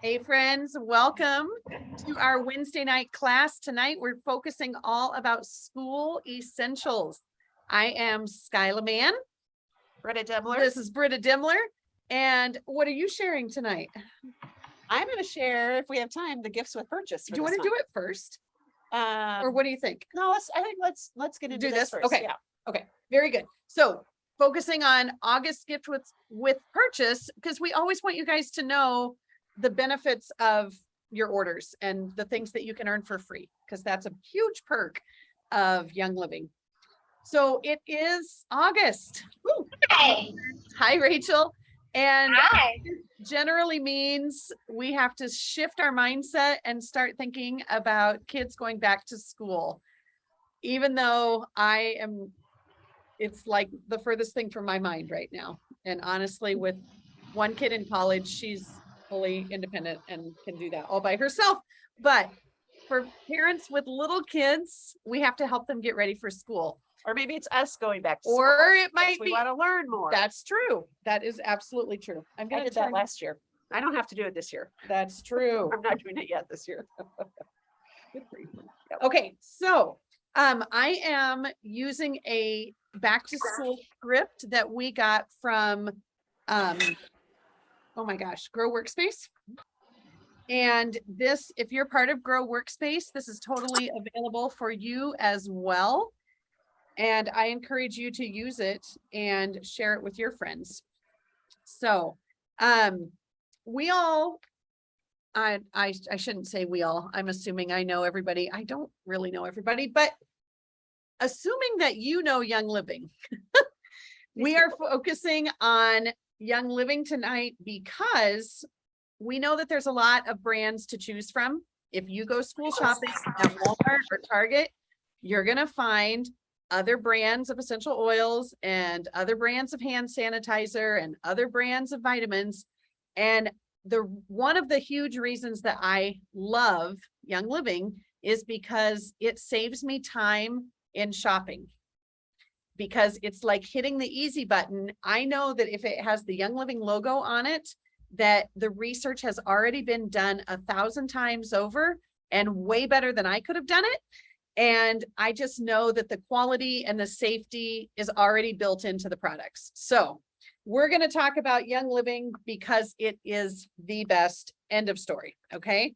Hey friends, welcome to our Wednesday night class. Tonight we're focusing all about school essentials. I am Skyla Mann. Britta Dimmler. This is Britta Dimmler. And what are you sharing tonight? I'm going to share, if we have time, the gifts with purchase. Do you want to do it first? Or what do you think? No, let's get into this first. Okay. Yeah. Okay. Very good. So focusing on August gift with purchase, because we always want you guys to know the benefits of your orders and the things that you can earn for free, because that's a huge perk of Young Living. So it is August. Woo. Hi, Rachel. And generally means we have to shift our mindset and start thinking about kids going back to school. Even though it's like the furthest thing from my mind right now. And honestly, with one kid in college, she's fully independent and can do that all by herself. But for parents with little kids, we have to help them get ready for school. Or maybe it's us going back to Or school. it might We be. want to learn more. That's true. That is absolutely true. I did that last year. I don't have to do it this year. That's true. I'm not doing it yet this year. Good for you. Okay, so I am using a back to school script that we got from oh my gosh, Grow Workspace. And this, if you're part of Grow Workspace, this is totally available for you as well. And I encourage you to use it and share it with your friends. So we all, I shouldn't say we all, I'm assuming I know everybody. I don't really know everybody, but assuming that you know Young Living, we are focusing on Young Living tonight because we know that there's a lot of brands to choose from. If you go school shopping at Walmart or Target, you're going to find other brands of essential oils and other brands of hand sanitizer and other brands of vitamins. And one of the huge reasons that I love Young Living is because it saves me time in shopping. Because it's like hitting the easy button. I know that if it has the Young Living logo on it, that the research has already been done 1,000 times over and way better than I could have done it. And I just know that the quality and the safety is already built into the products. So we're going to talk about Young Living because it is the best. End of story. Okay.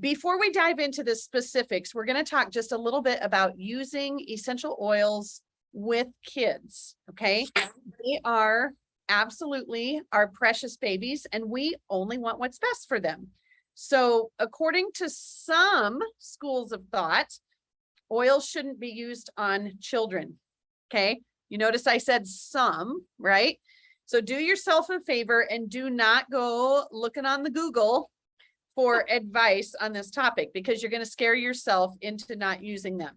Before we dive into the specifics, we're going to talk just a little bit about using essential oils with kids. Okay. They are absolutely our precious babies, and we only want what's best for them. So according to some schools of thought, oils shouldn't be used on children. Okay. You notice I said some, right? So do yourself a favor and do not go looking on the Google for advice on this topic, because you're going to scare yourself into not using them.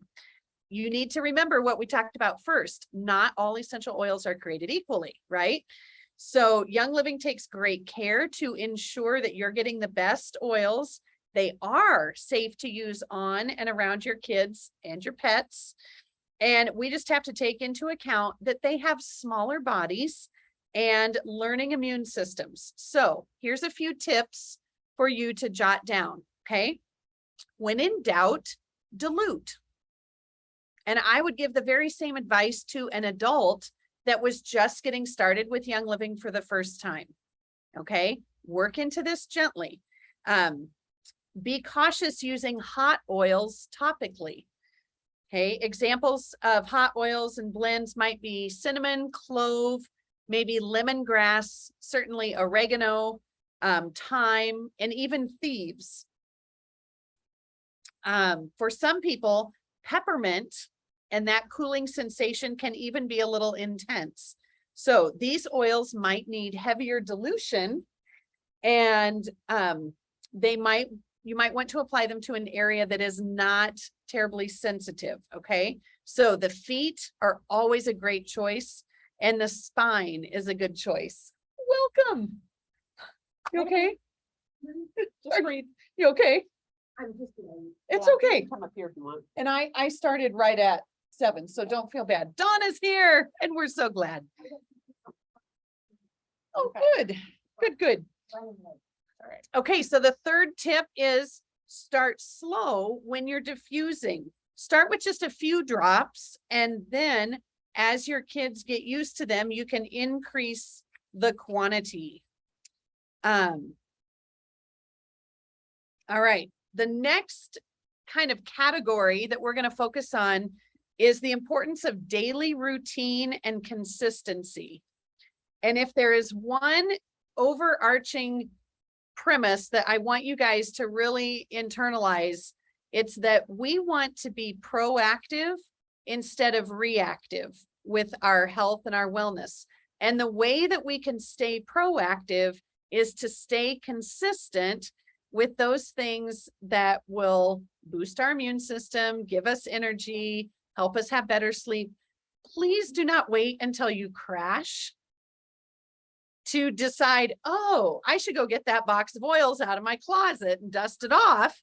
You need to remember what we talked about first. Not all essential oils are created equally, right? So Young Living takes great care to ensure that you're getting the best oils. They are safe to use on and around your kids and your pets. And we just have to take into account that they have smaller bodies and learning immune systems. So here's a few tips for you to jot down. Okay. When in doubt, dilute. And I would give the very same advice to an adult that was just getting started with Young Living for the first time. Okay. Work into this gently. Be cautious using hot oils topically. Okay. Examples of hot oils and blends might be cinnamon, clove, maybe lemongrass, certainly oregano, thyme, and even thieves. For some people, peppermint and that cooling sensation can even be a little intense. So these oils might need heavier dilution, and you might want to apply them to an area that is not terribly sensitive. Okay. So the feet are always a great choice, and the spine is a good choice. Welcome. You okay? Just breathe. You okay? I'm just It's okay. Come up here if you want. And I started right at 7, so don't feel bad. Donna's here, and we're so glad. Oh, good. Good. All right. Okay, so the third tip is start slow when you're diffusing. Start with just a few drops, and then as your kids get used to them, you can increase the quantity. All right, the next kind of category that we're going to focus on is the importance of daily routine and consistency. And if there is one overarching premise that I want you guys to really internalize, it's that we want to be proactive instead of reactive with our health and our wellness. And the way that we can stay proactive is to stay consistent with those things that will boost our immune system, give us energy, help us have better sleep. Please do not wait until you crash to decide, oh, I should go get that box of oils out of my closet and dust it off.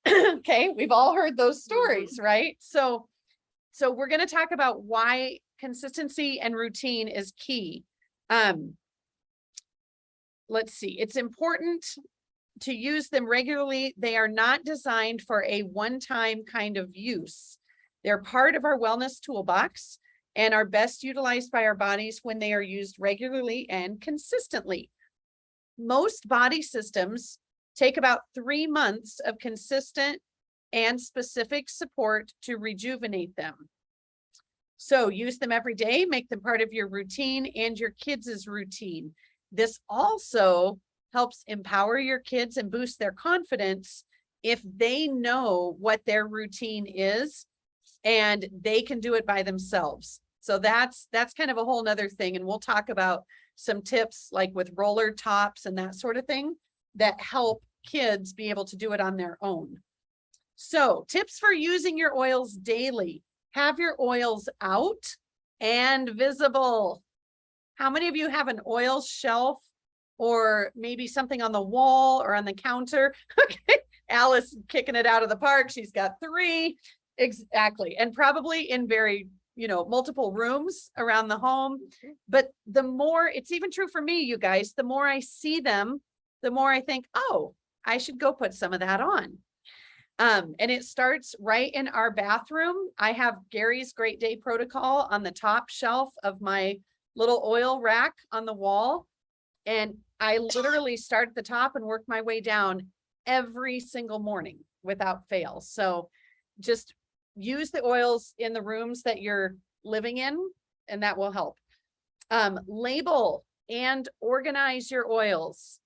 Okay, we've all heard those stories, right? So we're going to talk about why consistency and routine is key. Let's see, it's important to use them regularly. They are not designed for a one-time kind of use. They're part of our wellness toolbox and are best utilized by our bodies when they are used regularly and consistently. Most body systems take about 3 months of consistent and specific support to rejuvenate them. So use them every day, make them part of your routine and your kids' routine. This also helps empower your kids and boost their confidence if they know what their routine is and they can do it by themselves. So that's kind of a whole nother thing. And we'll talk about some tips like with roller tops and that sort of thing that help kids be able to do it on their own. So tips for using your oils daily. Have your oils out and visible. How many of you have an oil shelf or maybe something on the wall or on the counter? Okay, Alice kicking it out of the park. She's got 3. Exactly. And probably in very, multiple rooms around the home. But the more, it's even true for me, you guys, the more I see them, the more I think, oh, I should go put some of that on. And it starts right in our bathroom. I have Gary's Great Day Protocol on the top shelf of my little oil rack on the wall. And I literally start at the top and work my way down every single morning without fail. So just use the oils in the rooms that you're living in, and that will help. Label and organize your oils.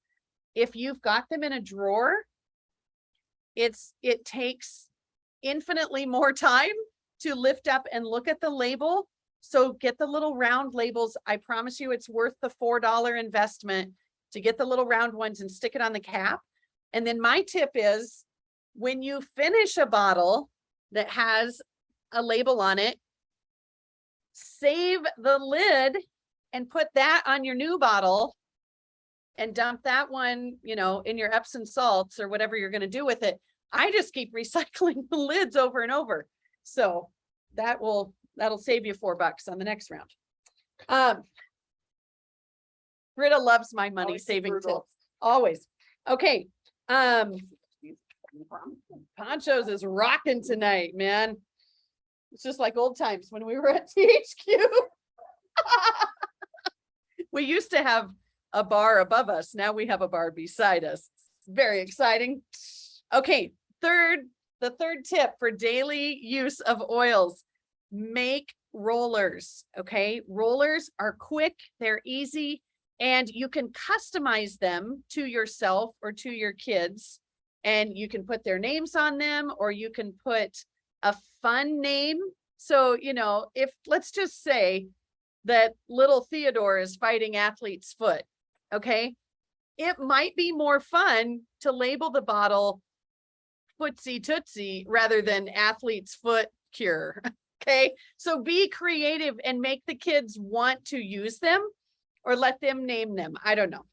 If you've got them in a drawer, it takes infinitely more time to lift up and look at the label. So get the little round labels. I promise you it's worth the $4 investment to get the little round ones and stick it on the cap. And then my tip is when you finish a bottle that has a label on it, save the lid and put that on your new bottle and dump that one, in your Epsom salts or whatever you're going to do with it. I just keep recycling the lids over and over. So that'll save you $4 on the next round. Britta loves my money saving tips. Always. Okay. Ponchos is rocking tonight, man. It's just like old times when we were at THQ. We used to have a bar above us. Now we have a bar beside us. Very exciting. Okay, the third tip for daily use of oils, make rollers. Okay, rollers are quick, they're easy, and you can customize them to yourself or to your kids. And you can put their names on them, or you can put a fun name. So, if let's just say that little Theodore is fighting athlete's foot, okay, it might be more fun to label the bottle Footsie Tootsie rather than athlete's foot cure. Okay, so be creative and make the kids want to use them or let them name them. I don't know.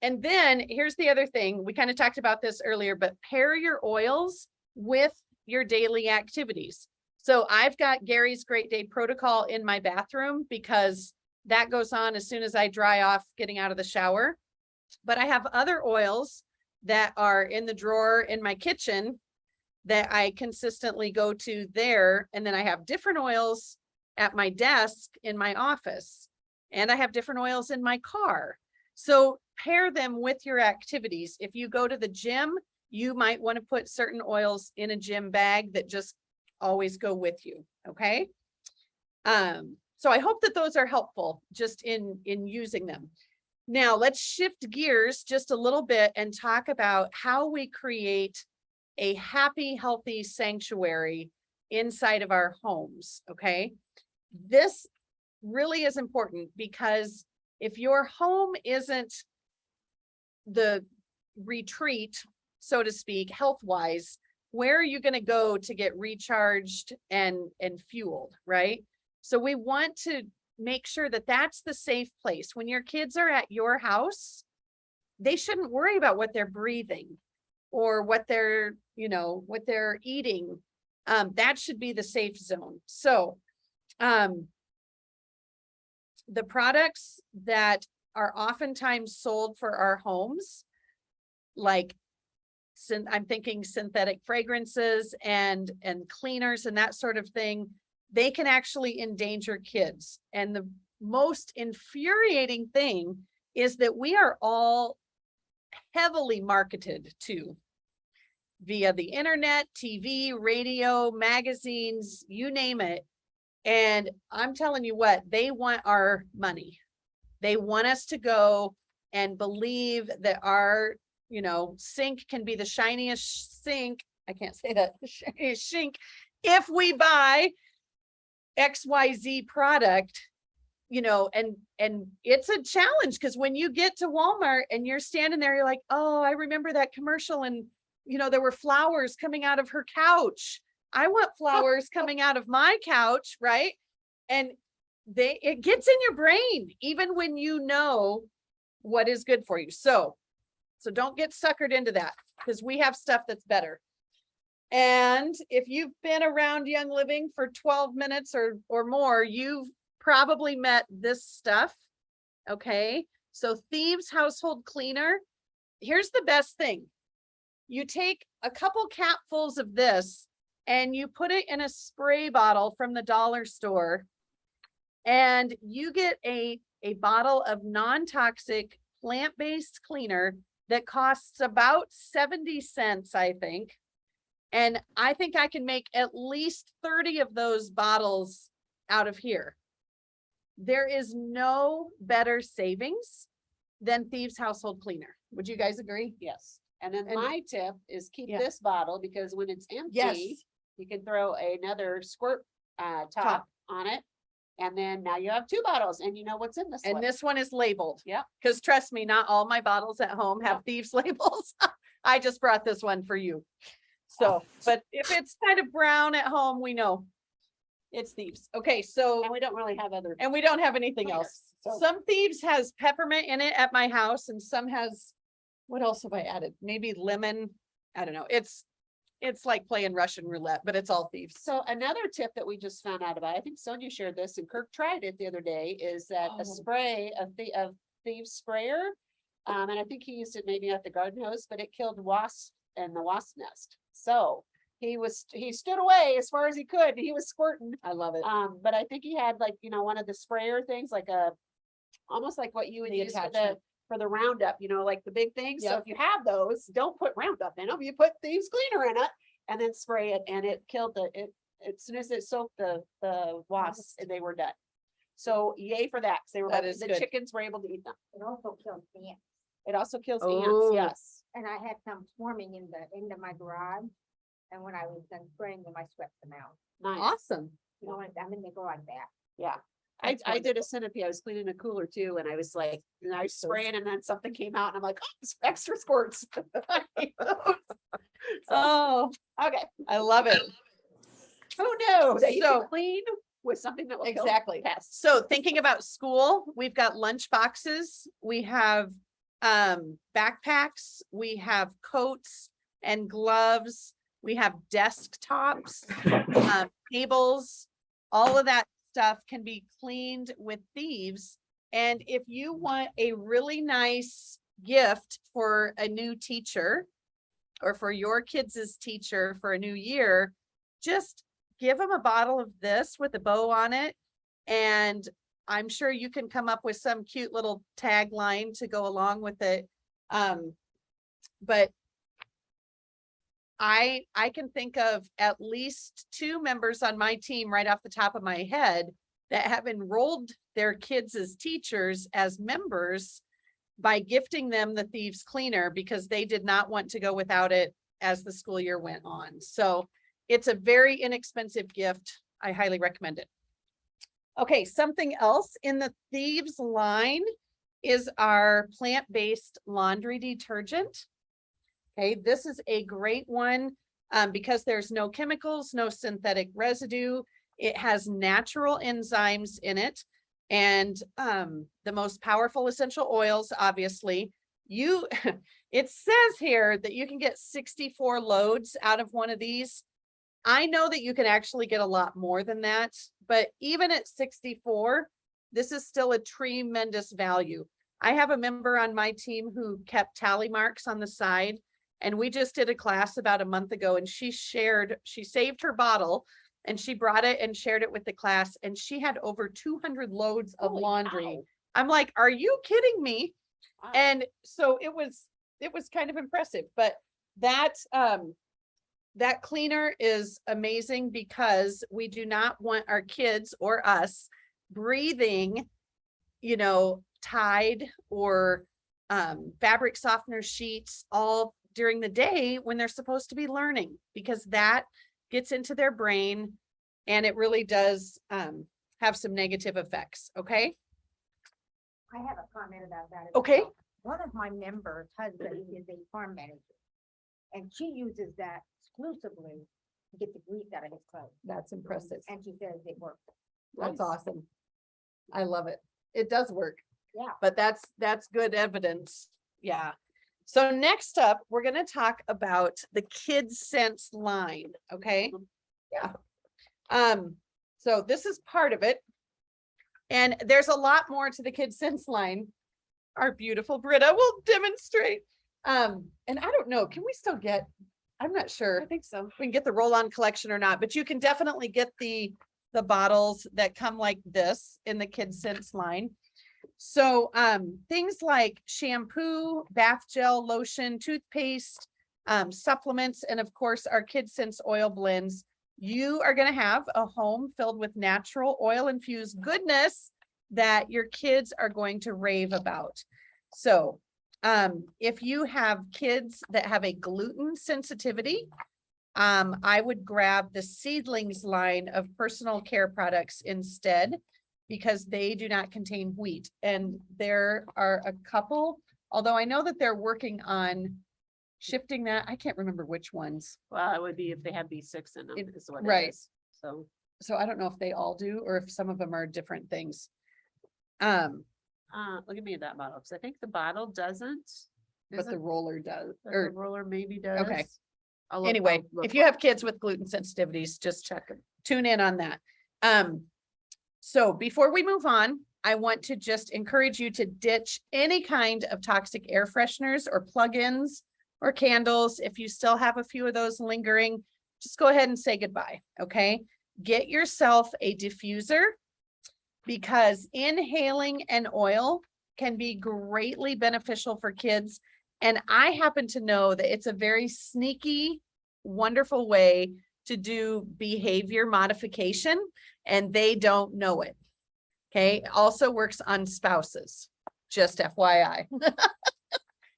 And then here's the other thing. We kind of talked about this earlier, but pair your oils with your daily activities. So I've got Gary's Great Day Protocol in my bathroom because that goes on as soon as I dry off getting out of the shower. But I have other oils that are in the drawer in my kitchen that I consistently go to there. And then I have different oils at my desk in my office. And I have different oils in my car. So pair them with your activities. If you go to the gym, you might want to put certain oils in a gym bag that just always go with you. Okay. So I hope that those are helpful just in using them. Now let's shift gears just a little bit and talk about how we create a happy, healthy sanctuary inside of our homes. Okay. This really is important because if your home isn't the retreat, so to speak, health-wise, where are you going to go to get recharged and fueled, right? So we want to make sure that that's the safe place. When your kids are at your house, they shouldn't worry about what they're breathing or what they're, what they're eating. That should be the safe zone. So, the products that are oftentimes sold for our homes, like I'm thinking synthetic fragrances and cleaners and that sort of thing, they can actually endanger kids. And the most infuriating thing is that we are all heavily marketed to via the internet, TV, radio, magazines, you name it. And I'm telling you what, they want our money. They want us to go and believe that our, sink can be the shiniest sink. I can't say that, the shiniest sink, if we buy XYZ product, and it's a challenge because when you get to Walmart and you're standing there, you're like, oh, I remember that commercial and, there were flowers coming out of her couch. I want flowers coming out of my couch, right? And it gets in your brain, even when you know what is good for you. So don't get suckered into that because we have stuff that's better. And if you've been around Young Living for 12 minutes or more, you've probably met this stuff. Okay. So Thieves Household Cleaner. Here's the best thing. You take a couple capfuls of this and you put it in a spray bottle from the dollar store, and you get a bottle of non-toxic plant-based cleaner that costs about 70 cents, I think. And I think I can make at least 30 of those bottles out of here. There is no better savings than Thieves Household Cleaner. Would you guys agree? Yes. And then my tip is keep Yeah. this bottle because when it's empty, Yes. you can throw another squirt top on it. And then now you have two bottles and you know what's in this And one. this one is labeled. Yep. Because trust me, not all my bottles at home have Thieves labels. I just brought this one for you. So, but if it's kind of brown at home, we know it's Thieves. Okay, so. And we don't really have other. And we don't have anything else. So- Some Thieves has peppermint in it at my house and some has, what else have I added? Maybe lemon. I don't know. It's like playing Russian roulette, but it's all Thieves. So another tip that we just found out about, I think Sonia shared this and Kirk tried it the other day, is that Oh. a spray of Thieves sprayer. And I think he used it maybe at the garden hose, but it killed wasps and the wasp nest. So he stood away as far as he could. He was squirting. I love it. But I think he had like, one of the sprayer things, like almost like what you would The use attachment. for the Roundup, like the big things. So Yep. if you have those, don't put Roundup in them. You put Thieves Cleaner in it and then spray it, and it killed as soon as it soaked the wasps, and they were dead. So yay for that. 'Cause they were That the is good. chickens were able to eat them. It also kills ants. It also kills Oh. ants. Yes. And I had some swarming in the end of my garage. And when I was done spraying them, I swept them out. Nice. Awesome. I'm in the garage back. Yeah. That's I did a centipede. I was cleaning a cooler too, and I was like, and I was spraying, and then something came out, and I'm like, oh, it's extra squirts. Oh, Okay. I love it. Who knew that you So- can clean with something that will kill Exactly. pests? So thinking about school, we've got lunch boxes, we have backpacks, we have coats and gloves, we have desktops, tables, all of that stuff can be cleaned with Thieves. And if you want a really nice gift for a new teacher or for your kids' teacher for a new year, just give them a bottle of this with a bow on it. And I'm sure you can come up with some cute little tagline to go along with it. But I can think of at least 2 members on my team right off the top of my head that have enrolled their kids as teachers as members by gifting them the Thieves Cleaner because they did not want to go without it as the school year went on. So it's a very inexpensive gift. I highly recommend it. Okay, something else in the Thieves line is our plant-based laundry detergent. Okay, this is a great one because there's no chemicals, no synthetic residue. It has natural enzymes in it and the most powerful essential oils, obviously. It says here that you can get 64 loads out of one of these. I know that you can actually get a lot more than that, but even at 64, this is still a tremendous value. I have a member on my team who kept tally marks on the side, and we just did a class about a month ago, and she saved her bottle and she brought it and shared it with the class, and she had over 200 loads of Holy laundry. cow. I'm like, are you kidding me? Wow. And so it was kind of impressive, but that cleaner is amazing because we do not want our kids or us breathing, Tide or fabric softener sheets all during the day when they're supposed to be learning, because that gets into their brain and it really does have some negative effects. Okay. I have a comment about that. as Okay. well. One of my members' husband is a farm manager. And she uses that exclusively to get the grease out of his clothes. That's impressive. And she says it works. That's Nice. awesome. I love it. It does work. Yeah. But that's good evidence. Yeah. So next up, we're going to talk about the Kidsense line. Okay. Yeah. So this is part of it. And there's a lot more to the Kidsense line. Our beautiful Britta will demonstrate. And I don't know, can we still get, I'm not sure. I think so. We can get the roll-on collection or not, but you can definitely get the bottles that come like this in the Kidsense line. So things like shampoo, bath gel, lotion, toothpaste, supplements, and of course our Kidsense oil blends. You are going to have a home filled with natural oil infused goodness that your kids are going to rave about. So if you have kids that have a gluten sensitivity, I would grab the Seedlings line of personal care products instead, because they do not contain wheat. And there are a couple, although I know that they're working on shifting that. I can't remember which ones. Well, it would be if they have B6 in them, is what right. it is. So, So I don't know if they all do, or if some of them are different things. look at me at that bottle, because I think the bottle doesn't. But the Isn't- roller does, but or the roller maybe does. Okay. I'll look- anyway, I'll look if you for have it. kids with gluten sensitivities, just tune in on that. So before we move on, I want to just encourage you to ditch any kind of toxic air fresheners or plugins or candles. If you still have a few of those lingering, just go ahead and say goodbye. Okay. Get yourself a diffuser, because inhaling an oil can be greatly beneficial for kids. And I happen to know that it's a very sneaky, wonderful way to do behavior modification, and they don't know it. Okay, also works on spouses, just FYI.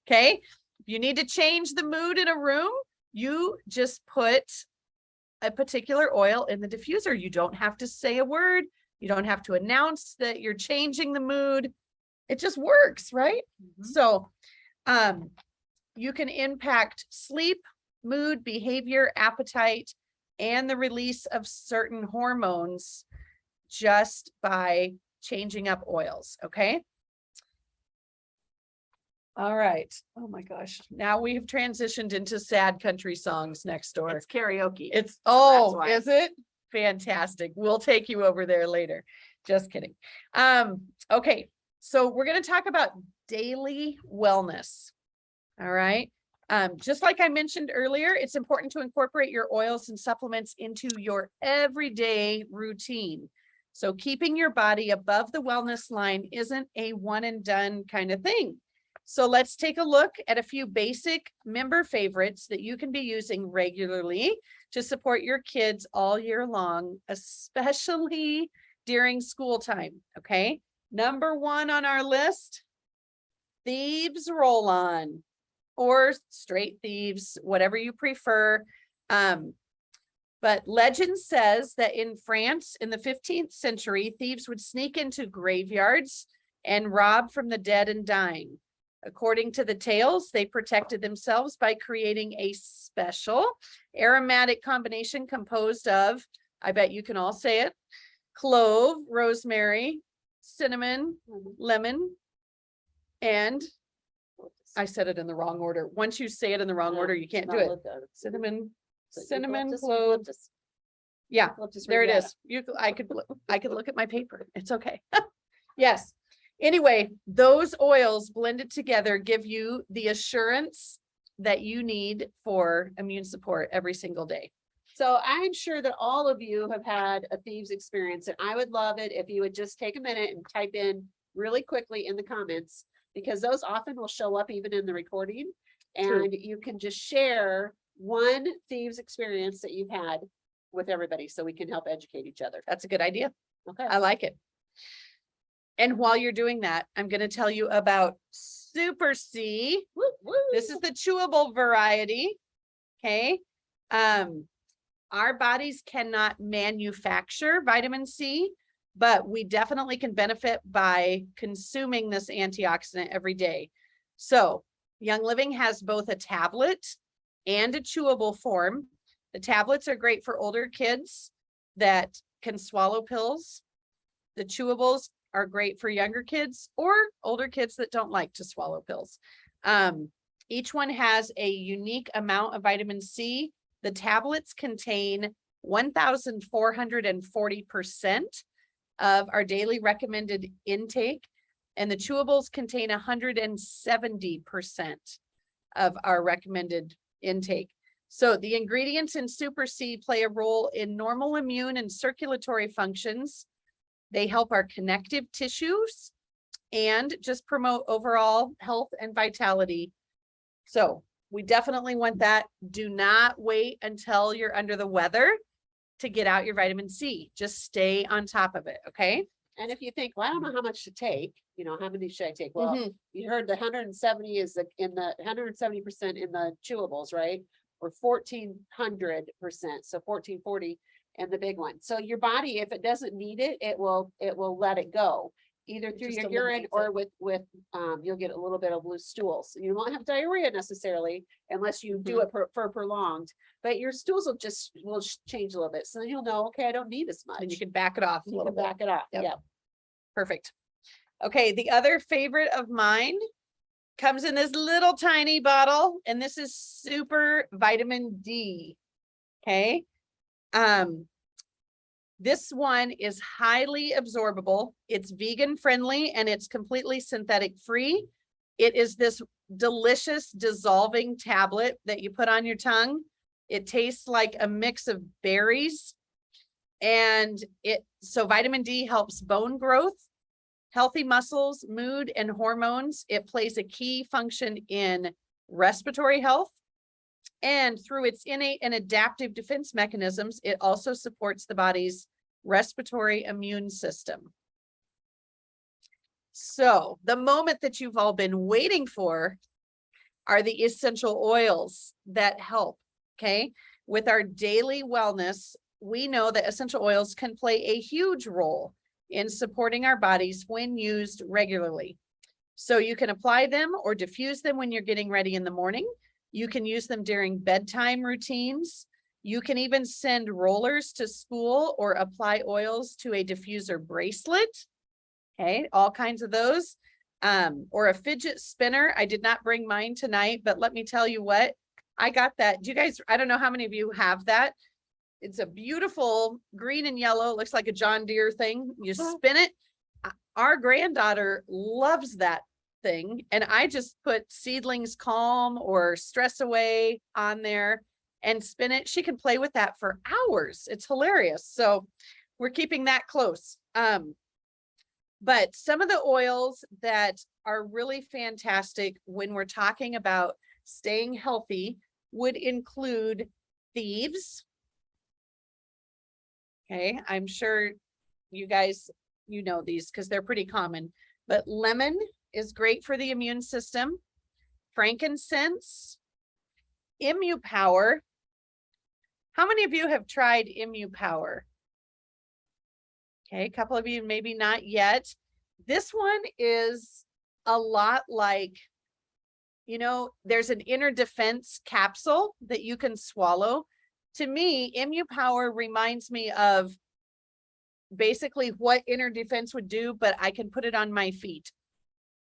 Okay, if you need to change the mood in a room, you just put a particular oil in the diffuser. You don't have to say a word. You don't have to announce that you're changing the mood. It just works, right? Mhm. So, you can impact sleep, mood, behavior, appetite, and the release of certain hormones just by changing up oils. Okay. All right. Oh my gosh. Now we've transitioned into sad country songs next door. It's karaoke. It's, that's oh, why. is it? Fantastic. We'll take you over there later. Just kidding. Okay. So we're going to talk about daily wellness. All right. Just like I mentioned earlier, it's important to incorporate your oils and supplements into your everyday routine. So keeping your body above the wellness line isn't a one and done kind of thing. So let's take a look at a few basic member favorites that you can be using regularly to support your kids all year long, especially during school time. Okay. Number one on our list, Thieves Roll On, or straight Thieves, whatever you prefer. But legend says that in France in the 15th century, thieves would sneak into graveyards and rob from the dead and dying. According to the tales, they protected themselves by creating a special aromatic combination composed of, I bet you can all say it, clove, rosemary, cinnamon, lemon, and I said it in the wrong order. Once you say it in the wrong order, you can't do it. Cinnamon, clove. Yeah, there it is. I could look at my paper. It's okay. Yes. Anyway, those oils blended together give you the assurance that you need for immune support every single day. So I'm sure that all of you have had a thieves experience, and I would love it if you would just take a minute and type in really quickly in the comments, because those often will show up even in the recording. True. And you can just share one thieves experience that you've had with everybody so we can help educate each other. That's a good idea. Okay. I like it. And while you're doing that, I'm going to tell you about Super C. Woo, woo. This is the chewable variety. Okay. Our bodies cannot manufacture vitamin C, but we definitely can benefit by consuming this antioxidant every day. So Young Living has both a tablet and a chewable form. The tablets are great for older kids that can swallow pills. The chewables are great for younger kids or older kids that don't like to swallow pills. Each one has a unique amount of vitamin C. The tablets contain 1,440% of our daily recommended intake, and the chewables contain 170% of our recommended intake. So the ingredients in Super C play a role in normal immune and circulatory functions. They help our connective tissues and just promote overall health and vitality. So we definitely want that. Do not wait until you're under the weather to get out your vitamin C. Just stay on top of it. Okay. And if you think, well, I don't know how much to take, how many should I take? Well, you heard the 170 is in the 170% in the chewables, right? Or 1,400%, so 1,440 and the big one. So your body, if it doesn't need it, it will let it go, either through just your urine eliminates or with you'll get a little bit of loose stools. You won't have diarrhea necessarily unless you do it for prolonged, but your stools will change a little bit. So then you'll know, okay, I don't need as much. And you can back it off a You little can bit. back it off. Yep. Yeah. Perfect. Okay. The other favorite of mine comes in this little tiny bottle, and this is super vitamin D. Okay. This one is highly absorbable. It's vegan friendly and it's completely synthetic free. It is this delicious dissolving tablet that you put on your tongue. It tastes like a mix of berries, and so vitamin D helps bone growth, healthy muscles, mood, and hormones. It plays a key function in respiratory health. And through its innate and adaptive defense mechanisms, it also supports the body's respiratory immune system. So the moment that you've all been waiting for are the essential oils that help. Okay. With our daily wellness, we know that essential oils can play a huge role in supporting our bodies when used regularly. So you can apply them or diffuse them when you're getting ready in the morning. You can use them during bedtime routines. You can even send rollers to school or apply oils to a diffuser bracelet. Okay, all kinds of those. Or a fidget spinner. I did not bring mine tonight, but let me tell you what, I got that. Do you guys, I don't know how many of you have that. It's a beautiful green and yellow. It looks like a John Deere thing. You spin it our granddaughter loves that thing. And I just put Seedlings Calm or Stress Away on there and spin it. She can play with that for hours. It's hilarious. So we're keeping that close. But some of the oils that are really fantastic when we're talking about staying healthy would include Thieves. Okay, I'm sure you guys, you know these because they're pretty common, but lemon is great for the immune system. Frankincense, Power. How many of you have tried Power? Okay, a couple of you maybe not yet. This one is a lot like, you know, there's an inner defense capsule that you can swallow. To me, Power reminds me of basically what inner defense would do, but I can put it on my feet.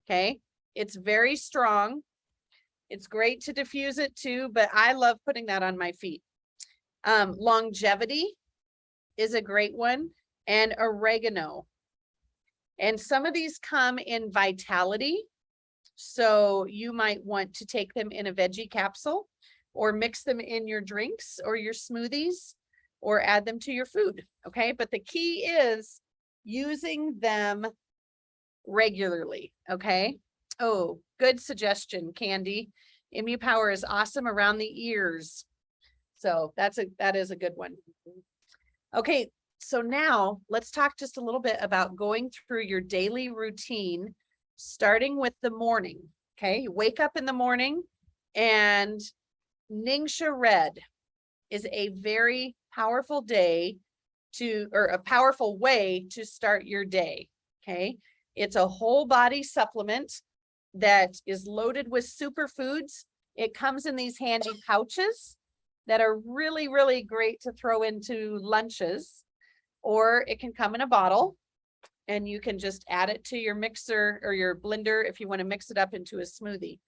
Okay, it's very strong. It's great to diffuse it too, but I love putting that on my feet. Longevity is a great one, and oregano. And some of these come in Vitality. So you might want to take them in a veggie capsule or mix them in your drinks or your smoothies or add them to your food. Okay. But the key is using them regularly. Okay. Oh, good suggestion, Candy. Power is awesome around the ears. So that is a good one. Okay. So now let's talk just a little bit about going through your daily routine, starting with the morning. Okay. You wake up in the morning, and Ningxia Red is a very powerful a powerful way to start your day. Okay. It's a whole body supplement that is loaded with superfoods. It comes in these handy pouches that are really, really great to throw into lunches, or it can come in a bottle and you can just add it to your mixer or your blender if you want to mix it up into a smoothie.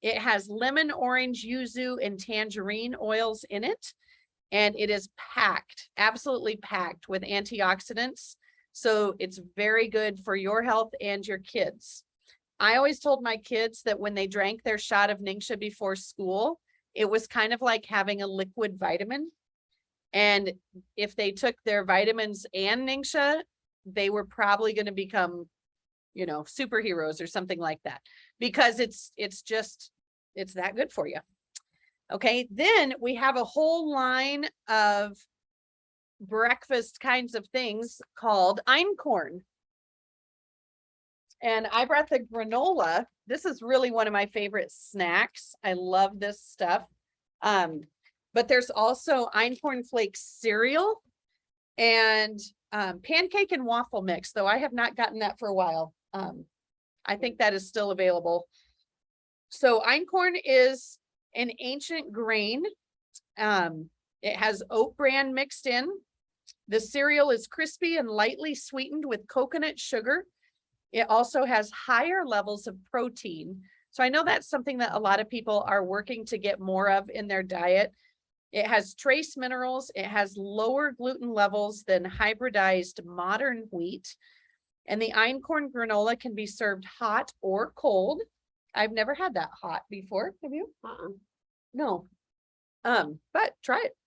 It has lemon, orange, yuzu, and tangerine oils in it. And it is packed, absolutely packed with antioxidants. So it's very good for your health and your kids. I always told my kids that when they drank their shot of Ningxia before school, it was kind of like having a liquid vitamin. And if they took their vitamins and Ningxia, they were probably going to become, you know, superheroes or something like that, because it's that good for you. Okay. Then we have a whole line of breakfast kinds of things called Einkorn. And I brought the granola. This is really one of my favorite snacks. I love this stuff. But there's also Einkorn Flakes cereal and pancake and waffle mix, though I have not gotten that for a while. I think that is still available. So Einkorn is an ancient grain. It has oat bran mixed in. The cereal is crispy and lightly sweetened with coconut sugar. It also has higher levels of protein. So I know that's something that a lot of people are working to get more of in their diet. It has trace minerals. It has lower gluten levels than hybridized modern wheat. And the Einkorn granola can be served hot or cold. I've never had that hot before. Have you? No. But try it.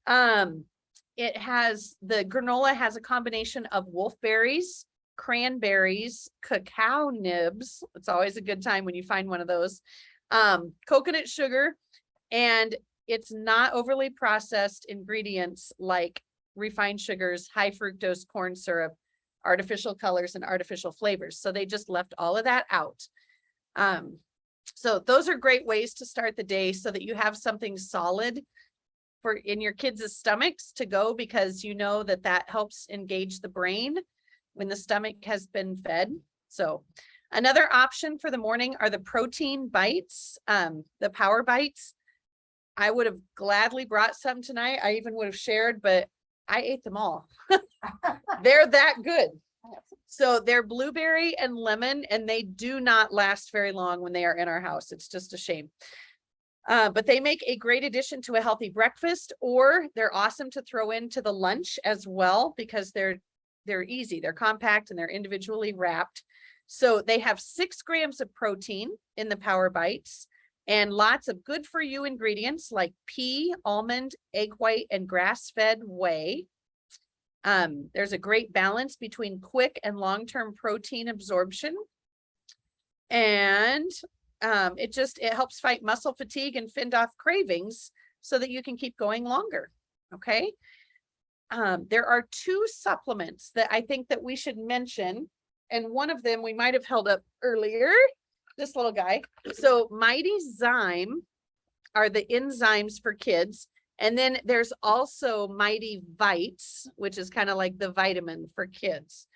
The granola has a combination of wolfberries, cranberries, cacao nibs. It's always a good time when you find one of those. Coconut sugar, and it's not overly processed ingredients like refined sugars, high fructose corn syrup, artificial colors, and artificial flavors. So they just left all of that out. So those are great ways to start the day so that you have something solid for in your kids' stomachs to go, because you know that helps engage the brain when the stomach has been fed. So another option for the morning are the protein bites, the power bites. I would have gladly brought some tonight. I even would have shared, but I ate them all. They're that good. So they're blueberry and lemon, and they do not last very long when they are in our house. It's just a shame. But they make a great addition to a healthy breakfast, or they're awesome to throw into the lunch as well, because they're they're easy, they're compact, and they're individually wrapped. So they have 6 grams of protein in the Power Bites and lots of good for you ingredients like pea, almond, egg white, and grass-fed whey. There's a great balance between quick and long-term protein absorption. And it helps fight muscle fatigue and fend off cravings so that you can keep going longer. Okay. There are 2 supplements that I think that we should mention. And one of them we might have held up earlier, this little guy. So Mighty Zyme are the enzymes for kids. And then there's also Mighty Vites, which is kind of like the vitamin for kids.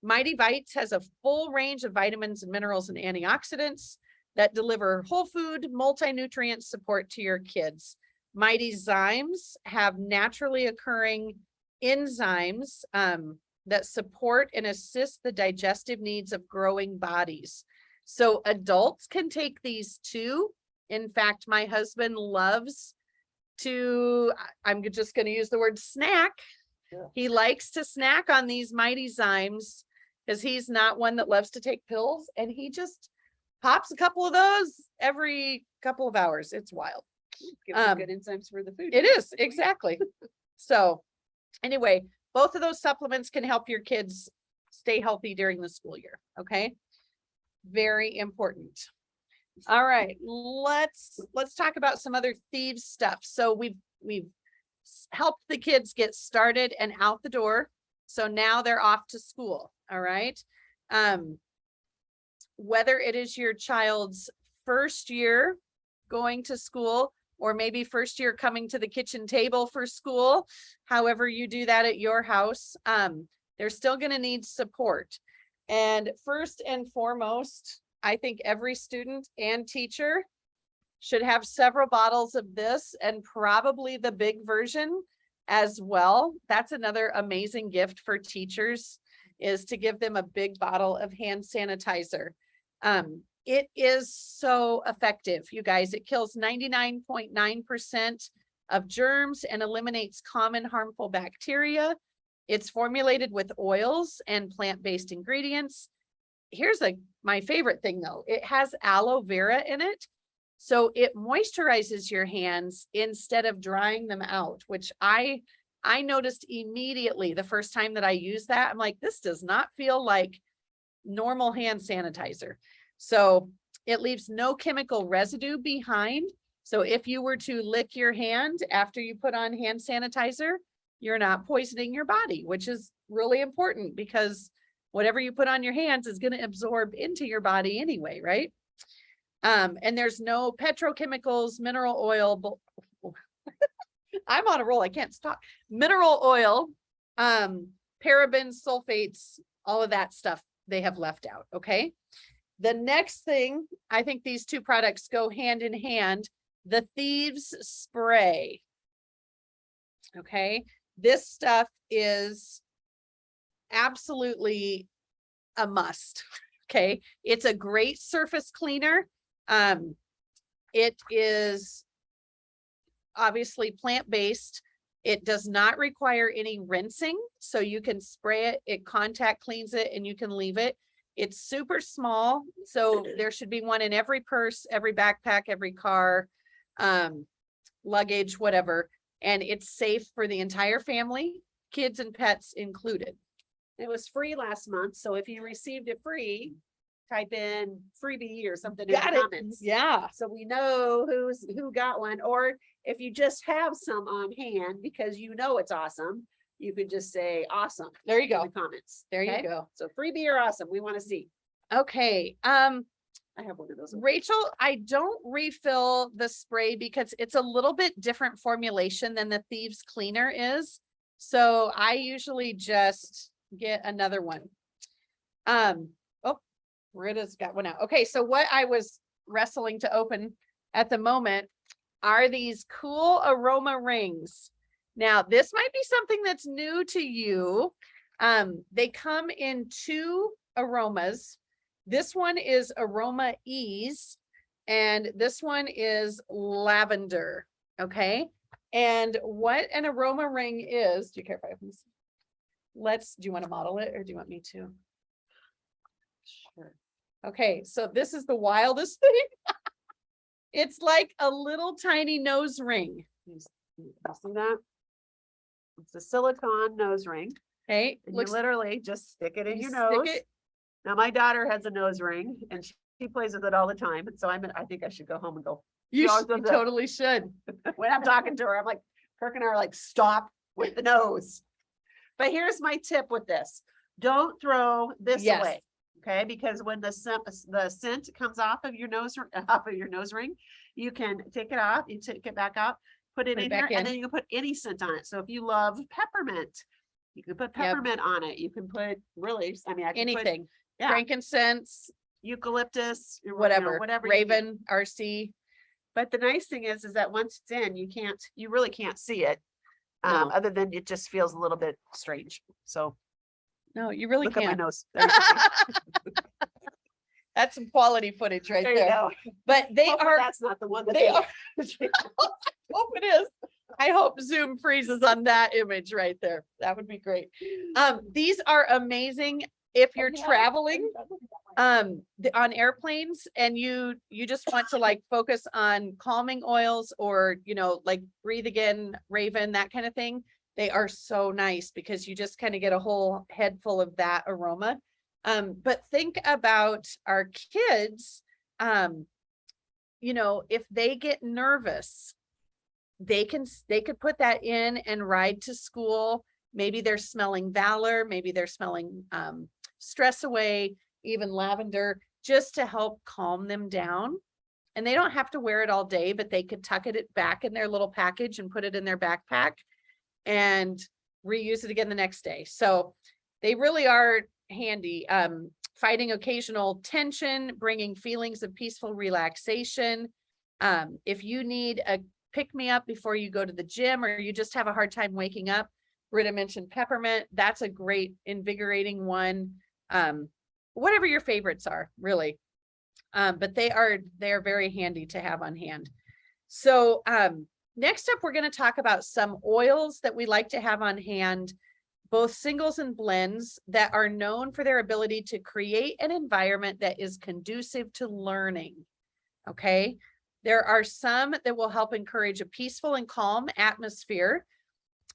Mighty Vites has a full range of vitamins and minerals and antioxidants that deliver whole food, multi-nutrient support to your kids. Mighty Zymes have naturally occurring enzymes that support and assist the digestive needs of growing bodies. So adults can take these too. In fact, my husband loves to, I'm just going to use the word snack. Yeah. He likes to snack on these Mighty Zymes because he's not one that loves to take pills, and he just pops a couple of those every couple of hours. It's wild. Gives you good enzymes for the food. It is, exactly. So anyway, both of those supplements can help your kids stay healthy during the school year. Okay. Very important. All right, let's talk about some other Thieves stuff. So we've helped the kids get started and out the door. So now they're off to school. All right. Whether it is your child's first year going to school, or maybe first year coming to the kitchen table for school, however you do that at your house, they're still going to need support. And first and foremost, I think every student and teacher should have several bottles of this, and probably the big version as well. That's another amazing gift for teachers, is to give them a big bottle of hand sanitizer. It is so effective, you guys. It kills 99.9% of germs and eliminates common harmful bacteria. It's formulated with oils and plant-based ingredients. Here's my favorite thing though. It has aloe vera in it. So it moisturizes your hands instead of drying them out, which I noticed immediately the first time that I used that. I'm like, this does not feel like normal hand sanitizer. So it leaves no chemical residue behind. So if you were to lick your hand after you put on hand sanitizer, you're not poisoning your body, which is really important because whatever you put on your hands is going to absorb into your body anyway, right? And there's no petrochemicals, mineral oil. I'm on a roll. I can't stop. Mineral oil, parabens, sulfates, all of that stuff they have left out. Okay. The next thing, I think these 2 products go hand in hand, the Thieves Spray. Okay. This stuff is absolutely a must. Okay. It's a great surface cleaner. It is obviously plant-based. It does not require any rinsing. So you can spray it, it contact cleans it, and you can leave it. It's super small. So there should be one in every purse, every backpack, every car, luggage, whatever. And it's safe for the entire family, kids and pets included. It was free last month, so if you received it free, type in freebie or something in Got the it. comments. Yeah. So we know who got one, or if you just have some on hand because you know it's awesome, you could just say awesome There you in go. the comments. There okay? you go. So freebie or awesome, we want to see. Okay. I have one of those. Rachel, I don't refill the spray because it's a little bit different formulation than the Thieves Cleaner is. So I usually just get another one. Oh, Rita's got one out. Okay, so what I was wrestling to open at the moment are these cool aroma rings. Now, this might be something that's new to you. They come in 2 aromas. This one is Aroma Ease, and this one is Lavender. Okay. And what an aroma ring is, do you care if I open this? do you want to model it or do you want me to? Sure. Okay, so this is the wildest thing. It's like a little tiny nose ring. You see that? It's a silicone nose ring. Okay, And you looks, literally just stick it in you your stick nose. it- Now, my daughter has a nose ring and she plays with it all the time. And so I think I should go home and go. you always you does that. totally should. When I'm talking to her, I'm like, Kirk and I are like, stop with the nose. But here's my tip with this. Don't throw this Yes. away. Okay, because when the scent comes off of your nose ring, you can take it off, you take it back out, put it Put it in back here, in. and then you can put any scent on it. So if you love peppermint, you can put Yep. peppermint on it. You can put really, I mean, I can put Anything, yeah. frankincense, eucalyptus, or, whatever, whatever. you need. Raven, RC. But the nice thing is that once it's in, you really can't see it. No. Other than it just feels a little bit strange. So No, you really look at my can't. nose. There you go. That's some quality footage right There you there. go. But they Hopefully are, that's not the one that they are, hope it is. I hope Zoom freezes on that image right there. That would be great. These are amazing if you're Yeah. traveling on airplanes and you just want to like focus on calming oils or like Breathe Again, Raven, that kind of thing. They are so nice because you just kind of get a whole head full of that aroma. But think about our kids, if they get nervous, they could put that in and ride to school. Maybe they're smelling Valor, maybe they're smelling stress away, even lavender, just to help calm them down. And they don't have to wear it all day, but they could tuck it back in their little package and put it in their backpack and reuse it again the next day. So they really are handy. Fighting occasional tension, bringing feelings of peaceful relaxation. If you need a pick-me-up before you go to the gym or you just have a hard time waking up, Britta mentioned peppermint. That's a great invigorating one. Whatever your favorites are, really. But they're very handy to have on hand. So next up, we're going to talk about some oils that we like to have on hand, both singles and blends, that are known for their ability to create an environment that is conducive to learning. Okay. There are some that will help encourage a peaceful and calm atmosphere,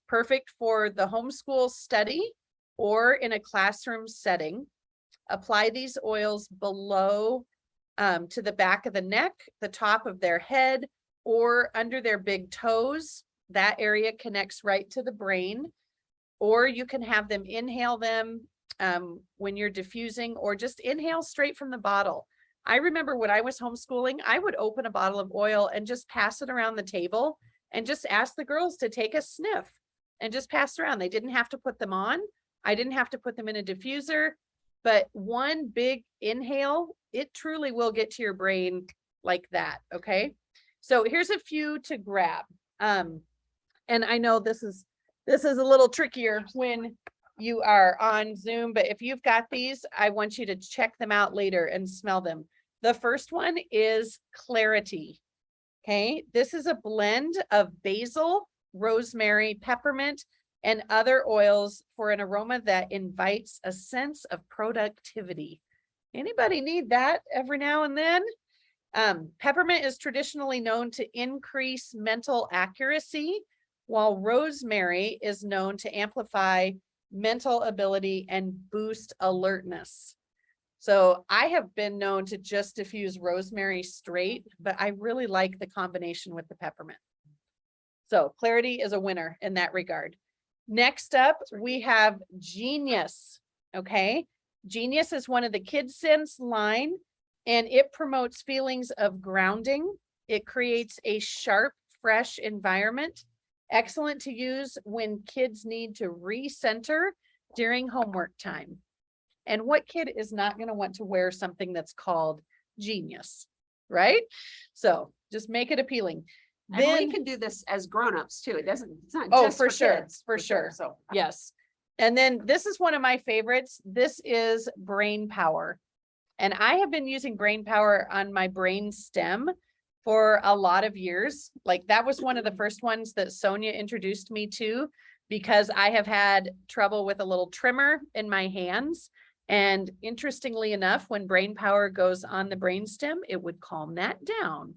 perfect for the homeschool study or in a classroom setting. Apply these oils below to the back of the neck, the top of their head, or under their big toes. That area connects right to the brain. Or you can have them inhale them when you're diffusing, or just inhale straight from the bottle. I remember when I was homeschooling, I would open a bottle of oil and just pass it around the table and just ask the girls to take a sniff and just pass around. They didn't have to put them on. I didn't have to put them in a diffuser, but one big inhale, it truly will get to your brain like that. Okay. So here's a few to grab. And I know this is a little trickier when you are on Zoom, but if you've got these, I want you to check them out later and smell them. The first one is Clarity. Okay. This is a blend of basil, rosemary, peppermint, and other oils for an aroma that invites a sense of productivity. Anybody need that every now and then? Peppermint is traditionally known to increase mental accuracy, while rosemary is known to amplify mental ability and boost alertness. So I have been known to just diffuse rosemary straight, but I really like the combination with the peppermint. So Clarity is a winner in that regard. Next up, we have Genius. Okay. Genius is one of the Kidsense line, and it promotes feelings of grounding. It creates a sharp, fresh environment. Excellent to use when kids need to recenter during homework time. And what kid is not going to want to wear something that's called Genius, right? So just make it appealing. And Then we can do this as grownups too. It's not Oh, just for sure, kids, for sure. So Yes. And then this is one of my favorites. This is Brain Power. And I have been using Brain Power on my brain stem for a lot of years. Like that was one of the first ones that Sonia introduced me to. because I have had trouble with a little trimmer in my hands. And interestingly enough, when brain power goes on the brainstem, it would calm that down,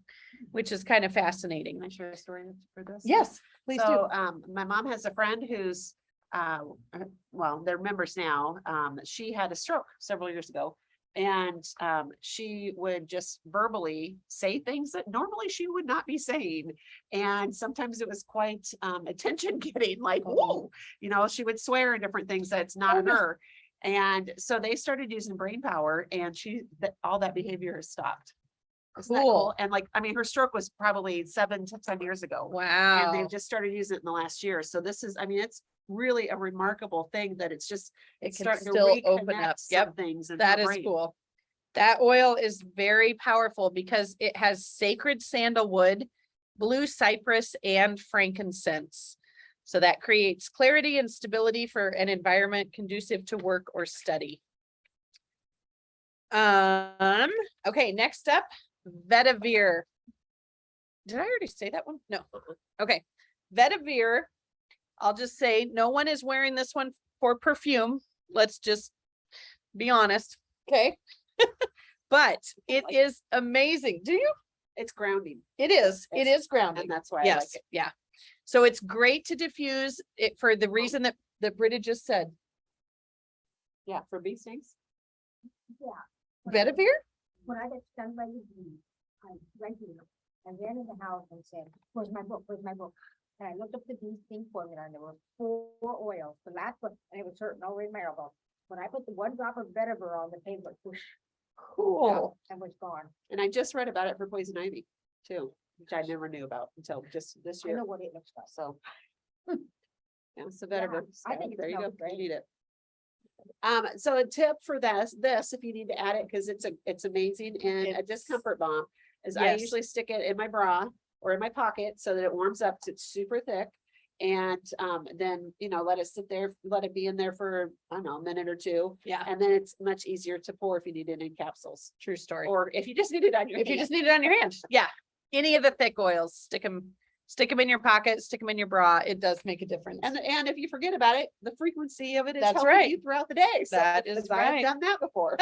which is kind of fascinating. Can I share a story for this? Yes, please do. So, my mom has a friend who's, well, they're members now. She had a stroke several years ago. And, she would just verbally say things that normally she would not be saying. And sometimes it was quite, attention getting, like, whoa, you know, she would swear and different things that's not Oh, in no. her. And so they started using brain power and all that behavior has stopped. Isn't that Cool. And like, I mean, her stroke was probably 7 to 10 years ago. And Wow. they've just started using it in the last year. So this is, I mean, it's really a remarkable thing that it's It it's can starting to still open reconnect up. some Yep. things in That her is brain. cool. That oil is very powerful because it has sacred sandalwood, blue cypress, and frankincense. So that creates clarity and stability for an environment conducive to work or study. Okay, next up, vetiver. Did I already say that one? No. Okay, vetiver. I'll just say no one is wearing this one for perfume. Let's just be honest. Okay. But it is amazing. Do you? It's grounding. It is. It Yes. is grounding. And that's why I like Yes, it. yeah. So it's great to diffuse it for the reason that Britta just said. Yeah, for bee stings. Yeah. Vetiver? When I get stung by the bee, I went to them and ran in the house and said, where's my book? Where's my book? And I looked up the bee sting formula and there were 4 oils. The last one, and it was hurting all in my elbow. When I put the 1 drop of vetiver on the paper, whoosh, Cool. and was gone. And I just read about it for poison ivy too, which I never knew about until just this I know year. what it looks like. So. Yeah, so Yeah, vetiver. I think it There you go. smells You great. need it. So a tip for this, if you need to add it, because it's amazing, and a It's- discomfort balm is I Yes. usually stick it in my bra or in my pocket so that it warms up. 'Cause it's super thick. And then, you know, let it sit there, let it be in there for, I don't know, a minute or 2. Yeah. And then it's much easier to pour if you need it in capsules. True story. Or if you just need it on your If you hand. just need it on your hand. Yeah. Any of the thick oils, stick them in your pocket, stick them in your bra. It does make a difference. And if you forget about it, the frequency of it is That's helping right. you throughout the day. So, That is because I have right. done that before.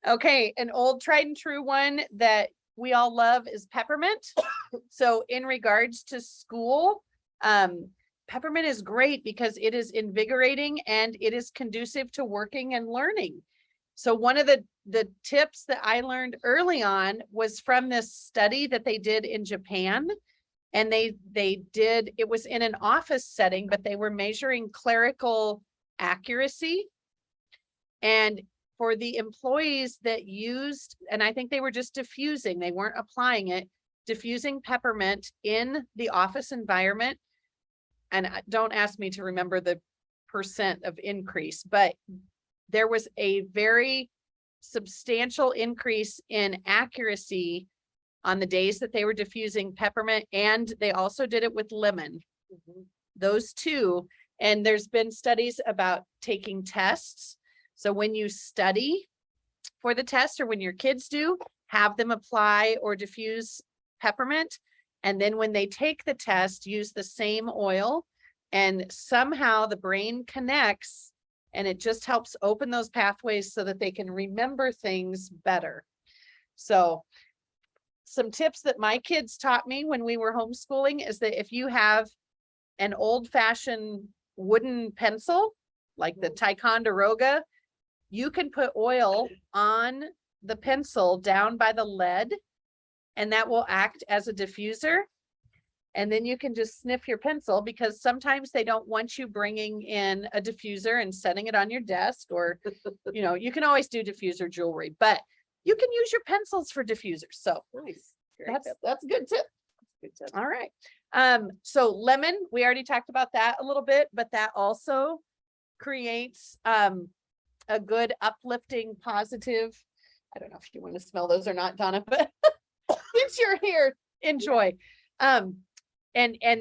Okay, an old tried and true one that we all love is peppermint. So in regards to school, peppermint is great because it is invigorating and it is conducive to working and learning. So one of the tips that I learned early on was from this study that they did in Japan. And it was in an office setting, but they were measuring clerical accuracy. And for the employees that used, and I think they were just diffusing, they weren't applying it, diffusing peppermint in the office environment. And don't ask me to remember the percent of increase, but there was a very substantial increase in accuracy on the days that they were diffusing peppermint, and they also did it with lemon. Those two, and there's been studies about taking tests. So when you study for the test, or when your kids do, have them apply or diffuse peppermint. And then when they take the test, use the same oil, and somehow the brain connects and it just helps open those pathways so that they can remember things better. So some tips that my kids taught me when we were homeschooling is that if you have an old-fashioned wooden pencil, like the Ticonderoga, you can put oil on the pencil down by the lead, and that will act as a diffuser. And then you can just sniff your pencil, because sometimes they don't want you bringing in a diffuser and setting it on your desk, or, you know, you can always do diffuser jewelry, but you can use your pencils for diffusers. So Nice. Great tip. that's a good tip. Good tip. All right. So lemon, we already talked about that a little bit, but that also creates a good uplifting, positive. I don't know if you want to smell those or not, Donna, but since you're here, enjoy. And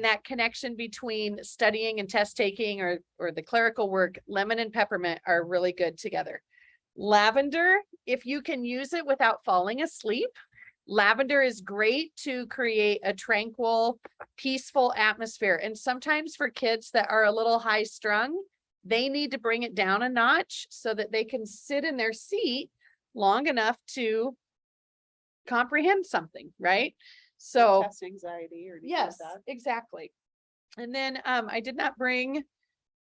that connection between studying and test taking, or the clerical work, lemon and peppermint are really good together. Lavender, if you can use it without falling asleep, Lavender is great to create a tranquil, peaceful atmosphere. And sometimes for kids that are a little high strung, they need to bring it down a notch so that they can sit in their seat long enough to comprehend something, right? So Test anxiety or anything yes, like that. exactly. And then I did not bring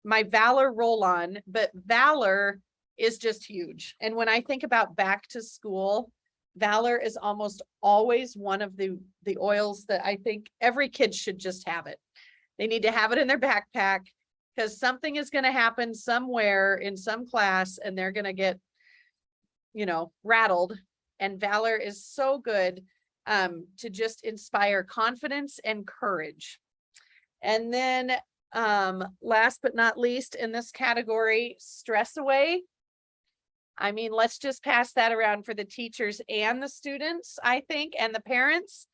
my Valor roll on, but Valor is just huge. And when I think about back to school, Valor is almost always one of the oils that I think every kid should just have it. They need to have it in their backpack because something is going to happen somewhere in some class and they're going to get, rattled. And Valor is so good to just inspire confidence and courage. And then last but not least in this category, Stress Away. I mean, let's just pass that around for the teachers and the students, I think, and the parents.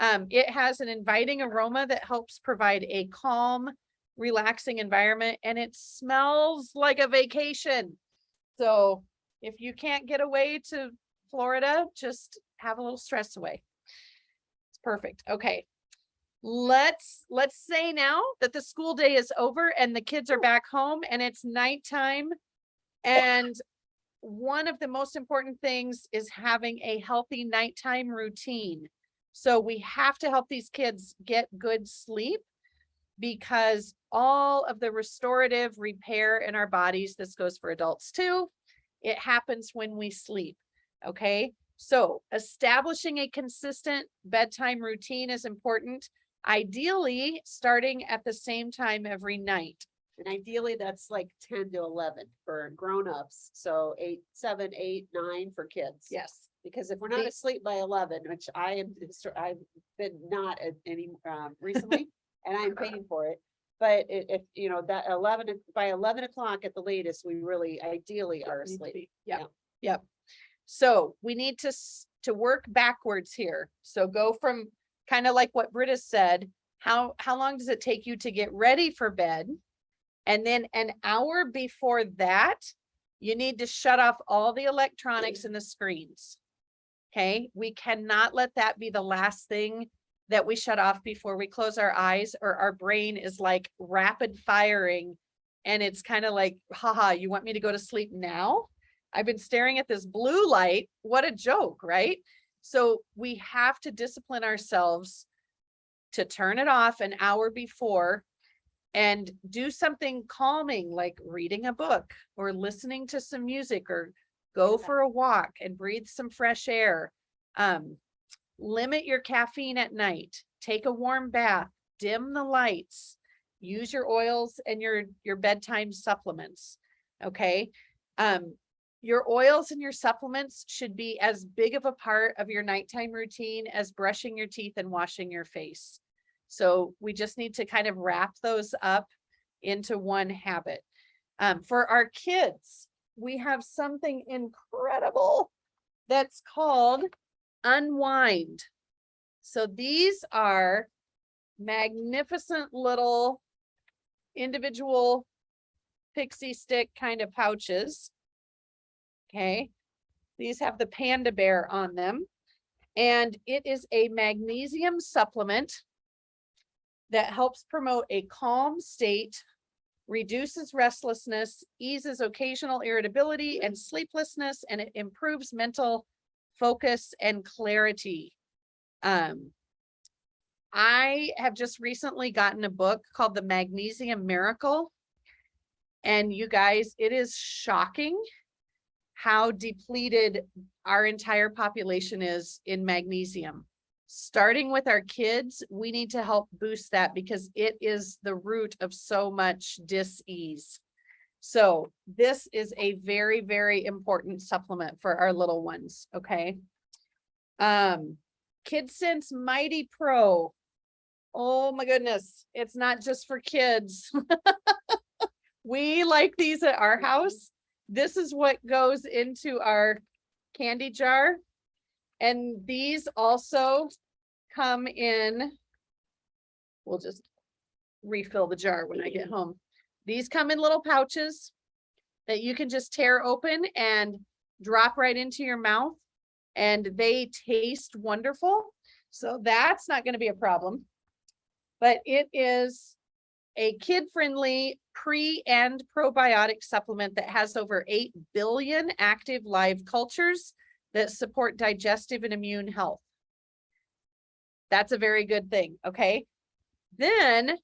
It has an inviting aroma that helps provide a calm, relaxing environment, and it smells like a vacation. So if you can't get away to Florida, just have a little Stress Away. It's perfect. Okay. Let's say now that the school day is over and the kids are back home and it's nighttime. And one of the most important things is having a healthy nighttime routine. So we have to help these kids get good sleep because all of the restorative repair in our bodies, this goes for adults too, it happens when we sleep. Okay. So establishing a consistent bedtime routine is important. Ideally, starting at the same time every night. And ideally, that's like 10 to 11 for grown-ups. So 8, 7, 8, 9 for kids. Yes. Because if we're not The- asleep by 11, which I've been not at any recently, and I'm paying for it. But if that 11 by 11 o'clock at the latest, we really ideally are asleep. Yep. Yep. So we need to work backwards here. So go from kind of like what Britta said, how long does it take you to get ready for bed? And then an hour before that, you need to shut off all the electronics and the screens. Okay, we cannot let that be the last thing that we shut off before we close our eyes, or our brain is like rapid firing. And it's kind of like, haha, you want me to go to sleep now? I've been staring at this blue light. What a joke, right? So we have to discipline ourselves to turn it off an hour before and do something calming like reading a book or listening to some music or go for a walk and breathe some fresh air. Limit your caffeine at night, take a warm bath, dim the lights, use your oils and your bedtime supplements. Okay. Your oils and your supplements should be as big of a part of your nighttime routine as brushing your teeth and washing your face. So we just need to kind of wrap those up into one habit. For our kids, we have something incredible that's called Unwind. So these are magnificent little individual pixie stick kind of pouches. Okay. These have the panda bear on them. And it is a magnesium supplement that helps promote a calm state, reduces restlessness, eases occasional irritability and sleeplessness, and it improves mental focus and clarity. I have just recently gotten a book called The Magnesium Miracle. And you guys, it is shocking how depleted our entire population is in magnesium. Starting with our kids, we need to help boost that because it is the root of so much dis-ease. So this is a very, very important supplement for our little ones. Okay. Kidsense Mighty Pro. Oh my goodness. It's not just for kids. We like these at our house. This is what goes into our candy jar. And these also come in, we'll just refill the jar when I get home. These come in little pouches that you can just tear open and drop right into your mouth. and they taste wonderful. So that's not going to be a problem. But it is a kid-friendly pre and probiotic supplement that has over 8 billion active live cultures that support digestive and immune health. That's a very good thing. Okay. Then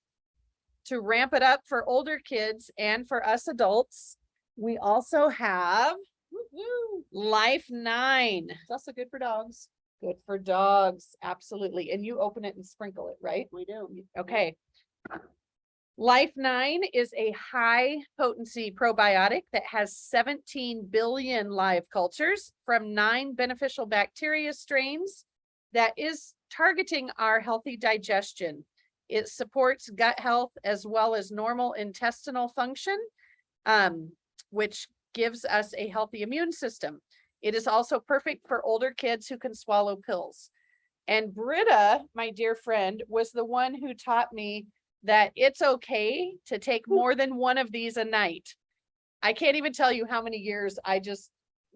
to ramp it up for older kids and for us adults, we also have Life 9. It's also good for dogs. Good for dogs. Absolutely. And you open it and sprinkle it, right? We do. Okay. Life 9 is a high potency probiotic that has 17 billion live cultures from 9 beneficial bacteria strains that is targeting our healthy digestion. It supports gut health as well as normal intestinal function, which gives us a healthy immune system. It is also perfect for older kids who can swallow pills. And Britta, my dear friend, was the one who taught me that it's okay to take more than one of these a night. I can't even tell you how many years I just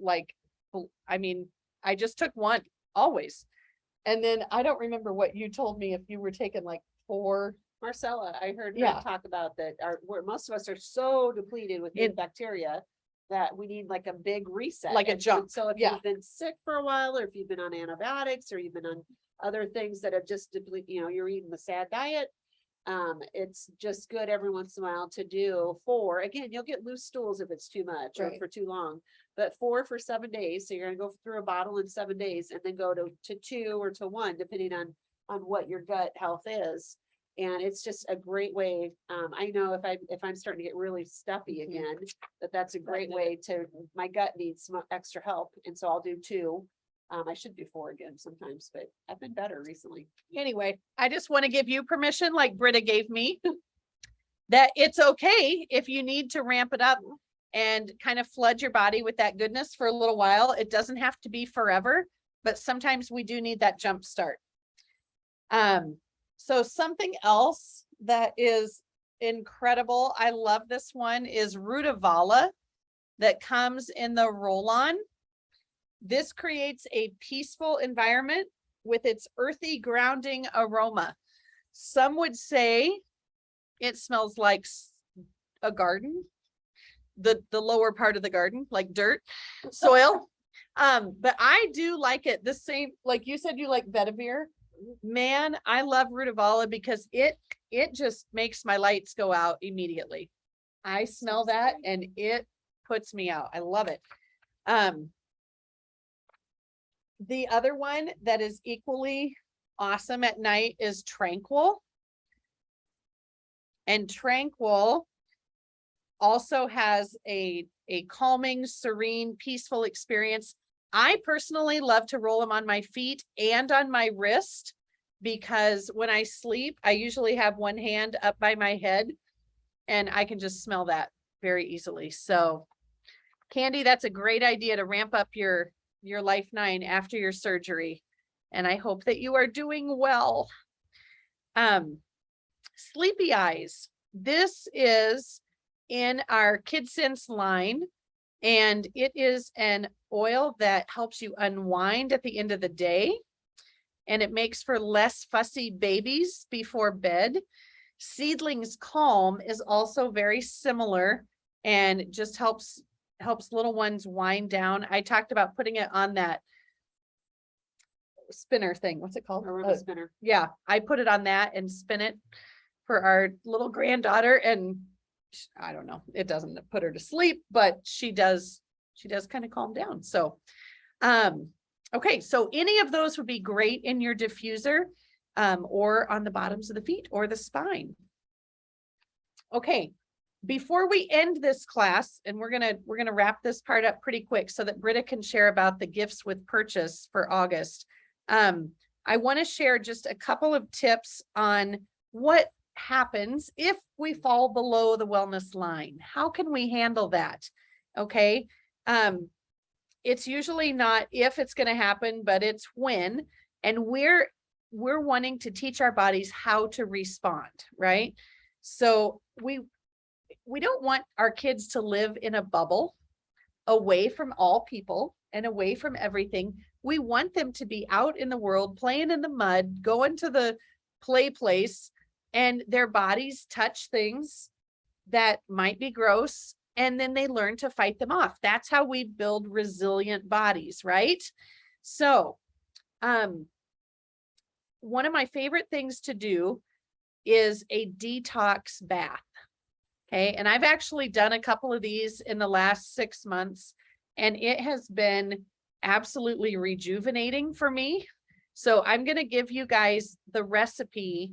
I just took one always. And then I don't remember what you told me, if you were taking like 4. Marcella, I heard her Yeah. talk about that. Where most of us are so depleted with good bacteria that we need like a big reset. Like a And jump, So if yeah. you've been sick for a while, or if you've been on antibiotics, or you've been on other things that have just deplete, you're eating the sad diet. It's just good every once in a while to do 4. Again, you'll get loose stools if it's too much or Right. for too long, but 4 for 7 days. So you're gonna go through a bottle in 7 days, and then go to 2 or to 1, depending on what your gut health is. And it's just a great way. I know if I'm starting to get really stuffy again, that's a great way to, my gut needs some extra help. And so I'll do 2. I should do 4 again sometimes, but I've been better recently. Anyway, I just want to give you permission, like Britta gave me, that it's okay if you need to ramp it up and kind of flood your body with that goodness for a little while. It doesn't have to be forever, but sometimes we do need that jump start. So something else that is incredible, I love this one, is Rudavala that comes in the roll-on. This creates a peaceful environment with its earthy, grounding aroma. Some would say it smells like a garden, the lower part of the garden, like dirt, soil. But I do like it the same, like you said, you like vetiver. Man, I love Rudavala because it just makes my lights go out immediately. I smell that and it puts me out. I love it. The other one that is equally awesome at night is Tranquil. And Tranquil also has a calming, serene, peaceful experience. I personally love to roll them on my feet and on my wrist, because when I sleep, I usually have one hand up by my head and I can just smell that very easily. So Candy, that's a great idea to ramp up your Life 9 after your surgery. And I hope that you are doing well. Sleepy Eyes. This is in our Kidsense line, and it is an oil that helps you unwind at the end of the day, and it makes for less fussy babies before bed. Seedlings Calm is also very similar and just helps little ones wind down. I talked about putting it on that spinner thing. What's it called? Aroma spinner. Yeah, I put it on that and spin it for our little granddaughter, and I don't know, it doesn't put her to sleep, but she does kind of calm down. So, okay, so any of those would be great in your diffuser, or on the bottoms of the feet or the spine. Okay, before we end this class, and we're gonna wrap this part up pretty quick so that Britta can share about the gifts with purchase for August. I want to share just a couple of tips on what happens if we fall below the wellness line. How can we handle that? Okay. It's usually not if it's going to happen, but it's when, and we're wanting to teach our bodies how to respond, right? So we don't want our kids to live in a bubble away from all people. and away from everything. We want them to be out in the world, playing in the mud, going to the play place, and their bodies touch things that might be gross, and then they learn to fight them off. That's how we build resilient bodies, right? So, one of my favorite things to do is a detox bath. Okay, and I've actually done a couple of these in the last 6 months, and it has been absolutely rejuvenating for me. So I'm going to give you guys the recipe.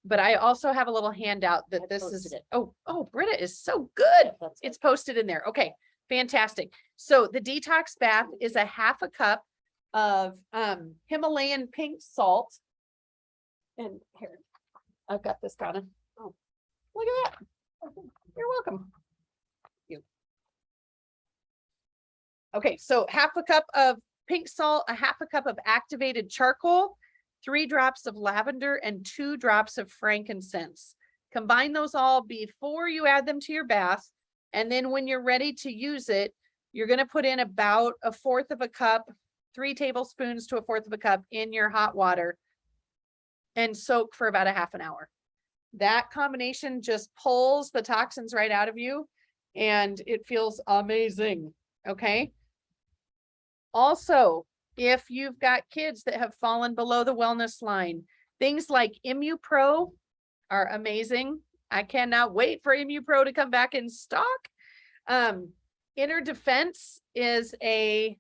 But I also have a little handout that this is, oh, Britta is so good. It's posted in there. Okay, fantastic. So the detox bath is a half a cup of Himalayan pink salt. And here, I've got this, Donna. Oh, look at that. You're welcome. Okay, so half a cup of pink salt, a half a cup of activated charcoal, 3 drops of lavender, and 2 drops of frankincense. Combine those all before you add them to your bath. And then when you're ready to use it, you're going to put in about 1/4 of a cup, 3 tablespoons to 1/4 of a cup in your hot water and soak for about a half an hour. That combination just pulls the toxins right out of you, and it feels amazing. Okay. Also, if you've got kids that have fallen below the wellness line, things like ImmuPro are amazing. I cannot wait for ImmuPro to come back in stock. Inner Defense is a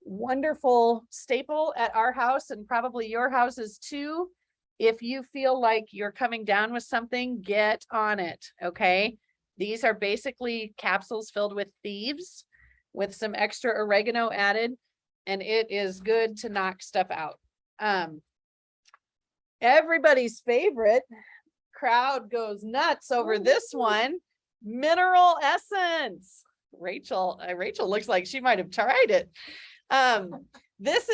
wonderful staple at our house and probably your houses too. If you feel like you're coming down with something, get on it. Okay. These are basically capsules filled with thieves with some extra oregano added, and it is good to knock stuff out. Everybody's favorite crowd goes nuts over this one, Mineral Essence. Rachel looks like she might have tried it. This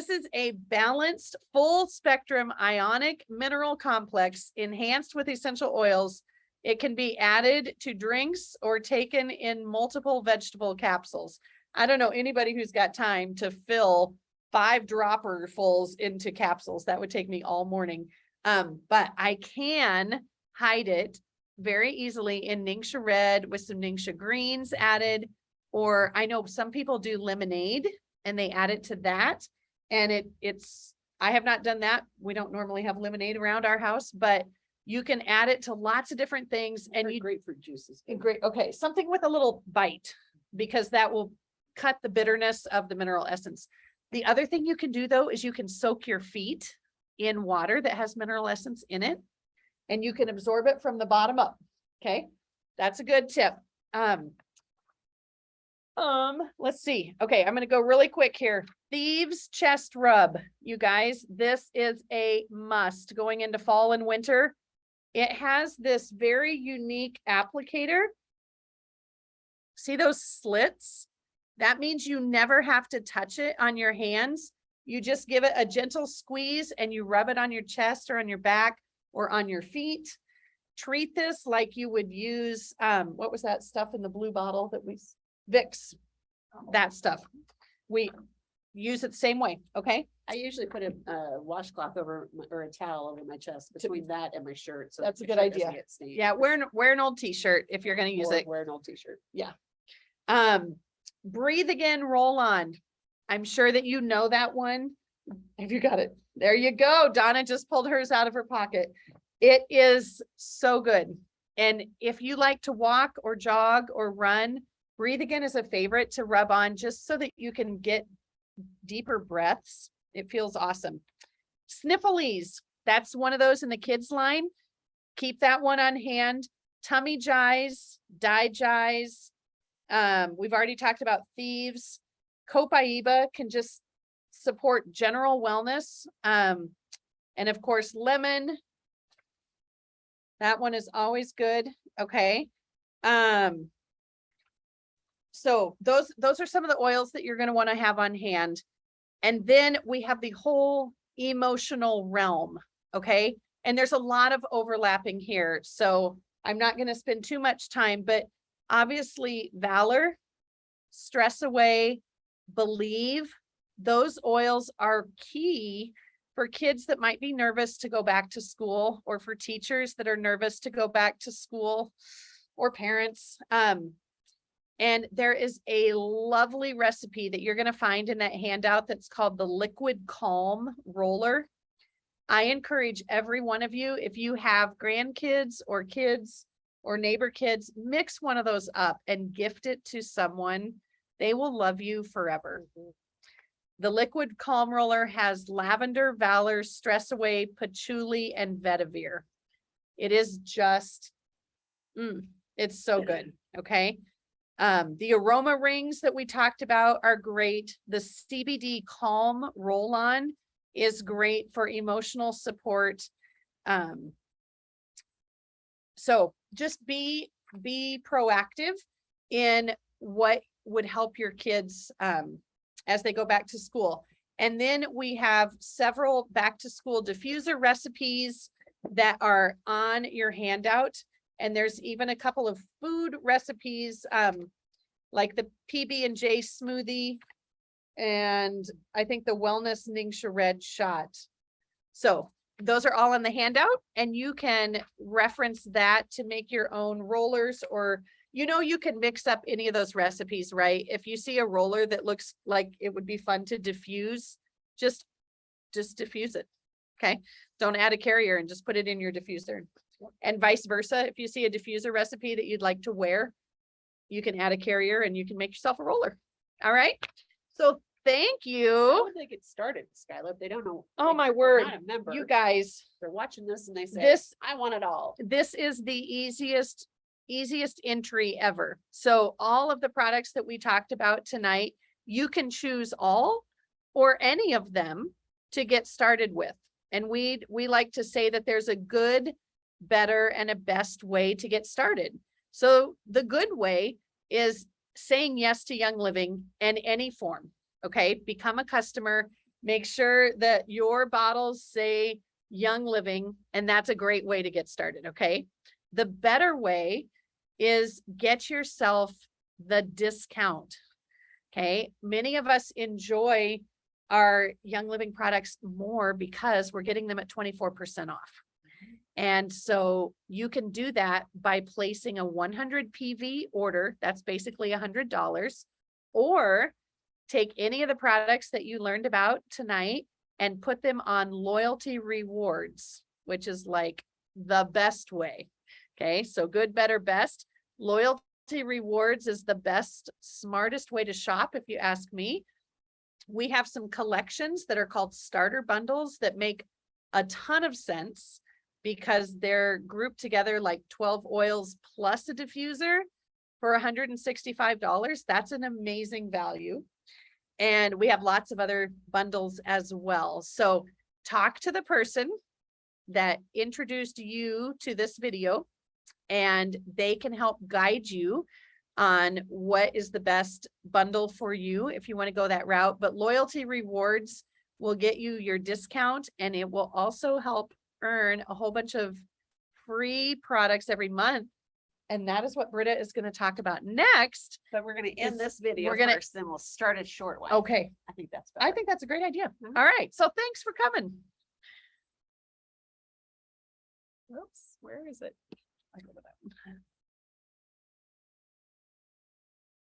is a balanced full spectrum ionic mineral complex enhanced with essential oils. It can be added to drinks or taken in multiple vegetable capsules. I don't know anybody who's got time to fill 5 dropperfuls into capsules. That would take me all morning. But I can hide it very easily in Ningxia Red with some Ningxia Greens added, or I know some people do lemonade and they add it to that. And I have not done that. We don't normally have lemonade around our house, but you can add it to lots of different things. And grapefruit juices. Great. Okay. Something with a little bite, because that will cut the bitterness of the mineral essence. The other thing you can do though, is you can soak your feet in water that has mineral essence in it, and you can absorb it from the bottom up. Okay. That's a good tip. Let's see. Okay. I'm going to go really quick here. Thieves Chest Rub. You guys, this is a must going into fall and winter. It has this very unique applicator. See those slits? That means you never have to touch it on your hands. You just give it a gentle squeeze and you rub it on your chest or on your back or on your feet. Treat this like you would use, what was that stuff in the blue bottle that Vicks, that stuff. We use it the same way. Okay. I usually put a washcloth over or a towel over my chest between that and my shirt. So that's a my good shirt doesn't idea. get stained. Yeah. Wear an old t-shirt if you're going to use Or it. wear an old t-shirt. Yeah. Breathe Again Roll On. I'm sure that you know that one. Have you got it? There you go. Donna just pulled hers out of her pocket. It is so good. And if you like to walk or jog or run, Breathe Again is a favorite to rub on just so that you can get deeper breaths. It feels awesome. Sniffles. That's one of those in the kids line. Keep that one on hand. Tummy Jize, Digize. We've already talked about Thieves. Copaiba can just support general wellness. And of course, lemon. That one is always good. Okay. So those are some of the oils that you're going to want to have on hand. And then we have the whole emotional realm. Okay. And there's a lot of overlapping here. So I'm not going to spend too much time, but obviously Valor Stress Away, Believe. Those oils are key for kids that might be nervous to go back to school, or for teachers that are nervous to go back to school, or parents. And there is a lovely recipe that you're going to find in that handout that's called the Liquid Calm Roller. I encourage every one of you, if you have grandkids or kids or neighbor kids, mix one of those up and gift it to someone. They will love you forever. The Liquid Calm Roller has lavender, Valor, Stress Away, patchouli, and vetiver. It is just, it's so good. Okay. The aroma rings that we talked about are great. The CBD Calm Roll On is great for emotional support. So just be proactive in what would help your kids as they go back to school. And then we have several back to school diffuser recipes that are on your handout. And there's even a couple of food recipes, like the PB&J smoothie, and I think the Wellness Ningxia Red shot. So those are all in the handout, and you can reference that to make your own rollers, or, you can mix up any of those recipes, right? If you see a roller that looks like it would be fun to diffuse, just diffuse it. Okay. Don't add a carrier and just put it in your diffuser. And vice versa. If you see a diffuser recipe that you'd like to wear, you can add a carrier and you can make yourself a roller. All right. So thank How you. would they get started, Skylar, if they don't know? Oh, my they're word. not a member, You guys, they're watching this and they say, this, I want it all. this is the easiest entry ever. So all of the products that we talked about tonight, you can choose all or any of them to get started with. And we like to say that there's a good, better, and a best way to get started. So the good way is saying yes to Young Living in any form. Okay. Become a customer, make sure that your bottles say Young Living, and that's a great way to get started. Okay. The better way is get yourself the discount. Okay. Many of us enjoy our Young Living products more because we're getting them at 24% off. And so you can do that by placing a 100 PV order. That's basically $100, or take any of the products that you learned about tonight and put them on loyalty rewards, which is like the best way. Okay. So good, better, best. Loyalty rewards is the best, smartest way to shop, if you ask me. We have some collections that are called starter bundles that make a ton of sense because they're grouped together like 12 oils plus a diffuser for $165. That's an amazing value. And we have lots of other bundles as well. So talk to the person that introduced you to this video, and they can help guide you on what is the best bundle for you if you want to go that route. But loyalty rewards will get you your discount, and it will also help earn a whole bunch of free products every month. And that is what Britta is going to talk about next. But we're going to end Is- this video we're gonna- first, then we'll start a short one. Okay. I think that's I better. think that's a great idea. Mhm. All right. So thanks for coming. Oops, where is it? I go to that one.